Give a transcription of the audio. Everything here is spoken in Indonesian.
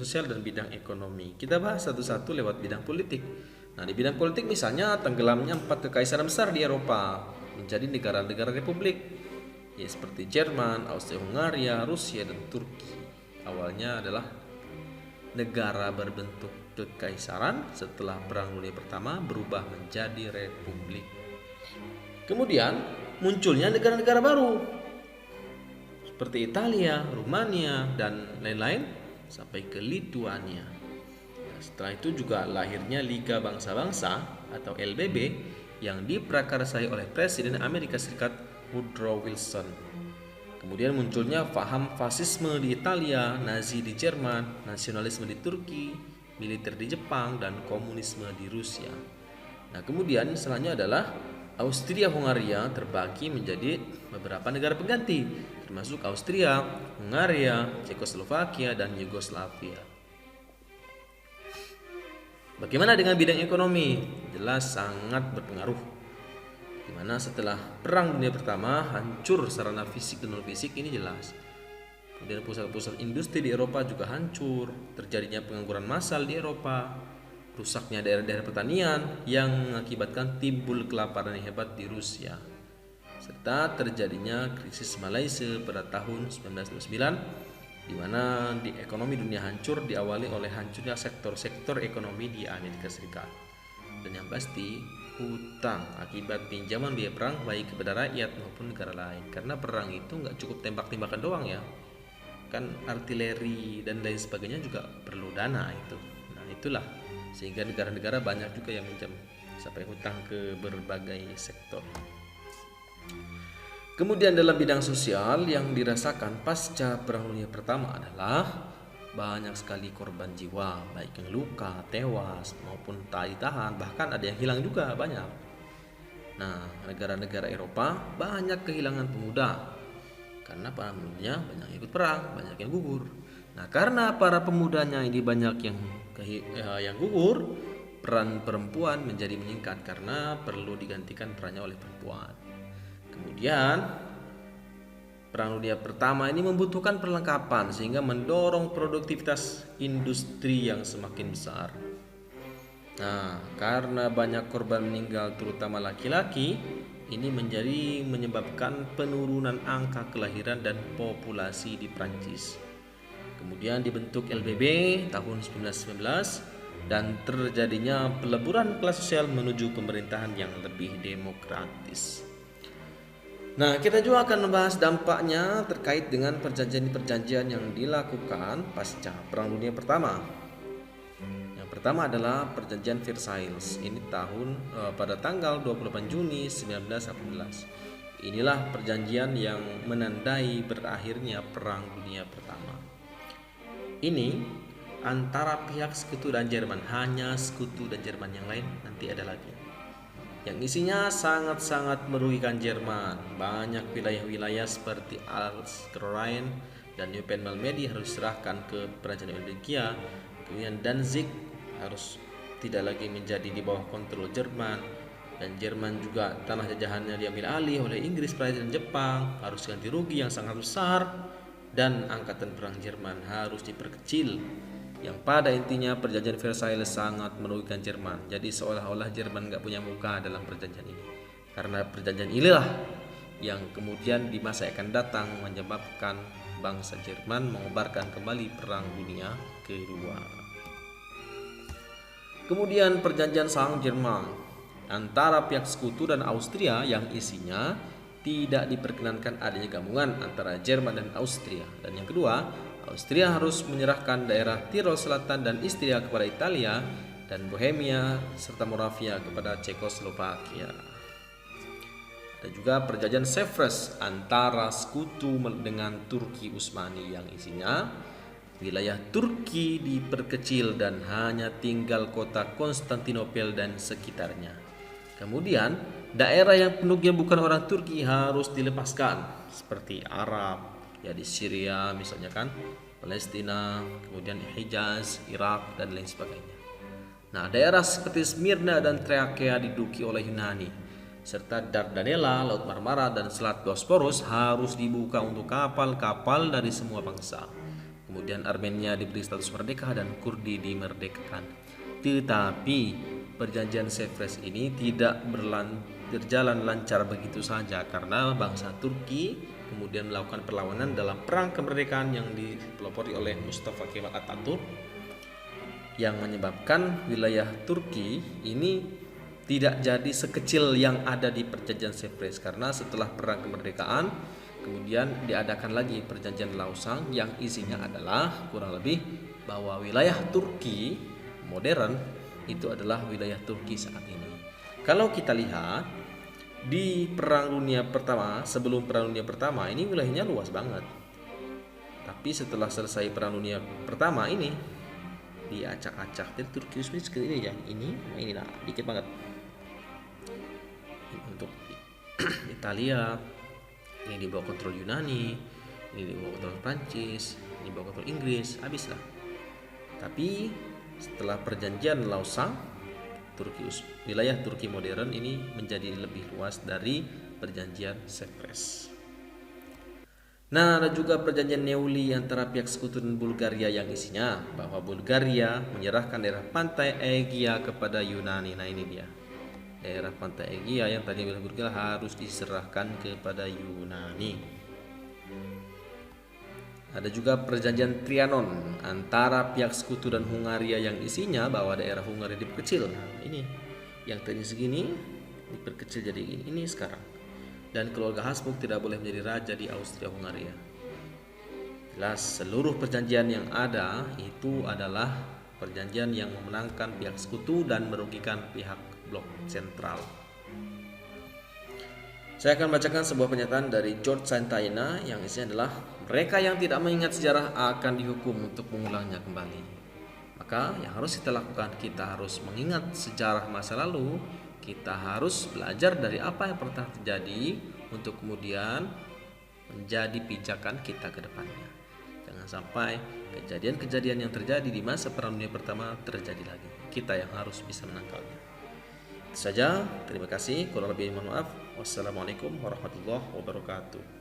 sosial dan bidang ekonomi. Kita bahas satu-satu lewat bidang politik. Nah, di bidang politik misalnya tenggelamnya 4 kekaisaran besar di Eropa menjadi negara-negara republik, ya seperti Jerman, Austria-Hungaria, Rusia, dan Turki. Awalnya adalah negara berbentuk kekaisaran, setelah Perang Dunia Pertama berubah menjadi republik. Kemudian munculnya negara-negara baru seperti Italia, Rumania, dan lain-lain sampai ke Lituania. Nah, setelah itu juga lahirnya Liga Bangsa-Bangsa atau LBB yang diprakarsai oleh Presiden Amerika Serikat Woodrow Wilson. Kemudian munculnya paham fasisme di Italia, Nazi di Jerman, nasionalisme di Turki, militer di Jepang, dan komunisme di Rusia. Nah, kemudian selanjutnya adalah Austria-Hungaria terbagi menjadi beberapa negara pengganti, termasuk Austria, Hungaria, Cekoslovakia, dan Yugoslavia. Bagaimana dengan bidang ekonomi? Jelas sangat berpengaruh. Di mana setelah Perang Dunia Pertama hancur sarana fisik dan non fisik, ini jelas. Kemudian pusat-pusat industri di Eropa juga hancur, terjadinya pengangguran massal di Eropa, rusaknya daerah-daerah pertanian yang mengakibatkan timbul kelaparan yang hebat di Rusia, serta terjadinya krisis Malaysia pada tahun 1929, di mana di ekonomi dunia hancur diawali oleh hancurnya sektor-sektor ekonomi di Amerika Serikat. Dan yang pasti hutang akibat pinjaman biaya perang baik kepada rakyat maupun negara lain, karena perang itu nggak cukup tembak-tembakan doang ya, kan artileri dan lain sebagainya juga perlu dana itu. Nah itulah sehingga negara-negara banyak juga yang minjam sampai hutang ke berbagai sektor. Kemudian dalam bidang sosial yang dirasakan pasca Perang Dunia Pertama adalah banyak sekali korban jiwa, baik yang luka, tewas maupun tak ditahan, bahkan ada yang hilang juga banyak. Nah, negara-negara Eropa banyak kehilangan pemuda karena para pemudanya banyak yang ikut perang, banyak yang gugur. Nah, karena para pemudanya ini banyak yang gugur, peran perempuan menjadi meningkat karena perlu digantikan perannya oleh perempuan. Kemudian Perang Dunia Pertama ini membutuhkan perlengkapan sehingga mendorong produktivitas industri yang semakin besar. Nah, karena banyak korban meninggal terutama laki-laki, ini menyebabkan penurunan angka kelahiran dan populasi di Prancis. Kemudian dibentuk LBB tahun 1919 dan terjadinya peleburan kelas sosial menuju pemerintahan yang lebih demokratis. Nah, kita juga akan membahas dampaknya terkait dengan perjanjian-perjanjian yang dilakukan pasca Perang Dunia Pertama. Yang pertama adalah Perjanjian Versailles. Ini pada tanggal 28 Juni 1918. Inilah perjanjian yang menandai berakhirnya Perang Dunia Pertama. Ini antara pihak Sekutu dan Jerman, hanya Sekutu dan Jerman, yang lain nanti ada lagi. Yang isinya sangat-sangat merugikan Jerman. Banyak wilayah-wilayah seperti Alsace-Lorraine dan Neuengamme harus diserahkan ke Kerajaan Belgia. Kemudian Danzig harus tidak lagi menjadi di bawah kontrol Jerman, dan Jerman juga tanah jajahannya diambil alih oleh Inggris, Prancis, dan Jepang, harus ganti rugi yang sangat besar, dan angkatan perang Jerman harus diperkecil. Yang pada intinya perjanjian Versailles sangat merugikan Jerman. Jadi seolah-olah Jerman gak punya muka dalam perjanjian ini. Karena perjanjian inilah yang kemudian di masa akan datang menyebabkan bangsa Jerman mengobarkan kembali Perang Dunia Kedua. Kemudian perjanjian Saint-Germain antara pihak Sekutu dan Austria yang isinya tidak diperkenankan adanya gabungan antara Jerman dan Austria. Dan yang kedua, Austria harus menyerahkan daerah Tirol Selatan dan Istria kepada Italia dan Bohemia serta Moravia kepada Cekoslovakia. Ada juga perjanjian Sevres antara Sekutu dengan Turki Utsmani yang isinya wilayah Turki diperkecil dan hanya tinggal kota Konstantinopel dan sekitarnya. Kemudian daerah yang penduduknya bukan orang Turki harus dilepaskan seperti Arab, ya di Syria misalnya kan, Palestina, kemudian Hijaz, Irak, dan lain sebagainya. Nah, daerah seperti Smyrna dan Thrakia diduduki oleh Yunani, serta Dardanella, Laut Marmara, dan Selat Bosporus harus dibuka untuk kapal-kapal dari semua bangsa. Kemudian Armenia diberi status merdeka dan Kurdi dimerdekakan. Tetapi perjanjian Sevres ini tidak berjalan lancar begitu saja karena bangsa Turki kemudian melakukan perlawanan dalam perang kemerdekaan yang dipelopori oleh Mustafa Kemal Atatürk, yang menyebabkan wilayah Turki ini tidak jadi sekecil yang ada di perjanjian Sevres, karena setelah perang kemerdekaan kemudian diadakan lagi perjanjian Lausanne yang isinya adalah kurang lebih bahwa wilayah Turki modern itu adalah wilayah Turki saat ini. Kalau kita lihat di Perang Dunia Pertama, sebelum Perang Dunia Pertama ini wilayahnya luas banget. Tapi setelah selesai Perang Dunia Pertama ini diacak-acak dari Turki seperti ini ya. Ini nah, dikit banget. Untuk Italia ini di bawah kontrol Yunani, ini di bawah kontrol Prancis, ini di bawah kontrol Inggris, habislah. Tapi setelah perjanjian Lausanne, wilayah Turki modern ini menjadi lebih luas dari perjanjian Sevres. Nah, ada juga perjanjian Neuilly antara pihak sekutu dan Bulgaria yang isinya bahwa Bulgaria menyerahkan daerah pantai Aegea kepada Yunani. Nah, ini dia. Daerah pantai Aegea yang tadi Bulgaria harus diserahkan kepada Yunani. Ada juga perjanjian Trianon antara pihak sekutu dan Hungaria yang isinya bahwa daerah Hungaria diperkecil. Nah, ini yang tadi segini diperkecil jadi ini sekarang. Dan keluarga Habsburg tidak boleh menjadi raja di Austria-Hungaria. Jelas seluruh perjanjian yang ada itu adalah perjanjian yang memenangkan pihak sekutu dan merugikan pihak blok sentral. Saya akan bacakan sebuah pernyataan dari George Santayana yang isinya adalah mereka yang tidak mengingat sejarah akan dihukum untuk mengulangnya kembali. Maka yang harus kita lakukan, kita harus mengingat sejarah masa lalu. Kita harus belajar dari apa yang pernah terjadi untuk kemudian menjadi pijakan kita ke depannya. Jangan sampai kejadian-kejadian yang terjadi di masa Perang Dunia Pertama terjadi lagi. Kita yang harus bisa menangkalnya. Itu saja, terima kasih. Kurang lebih mohon maaf. Wassalamualaikum warahmatullahi wabarakatuh.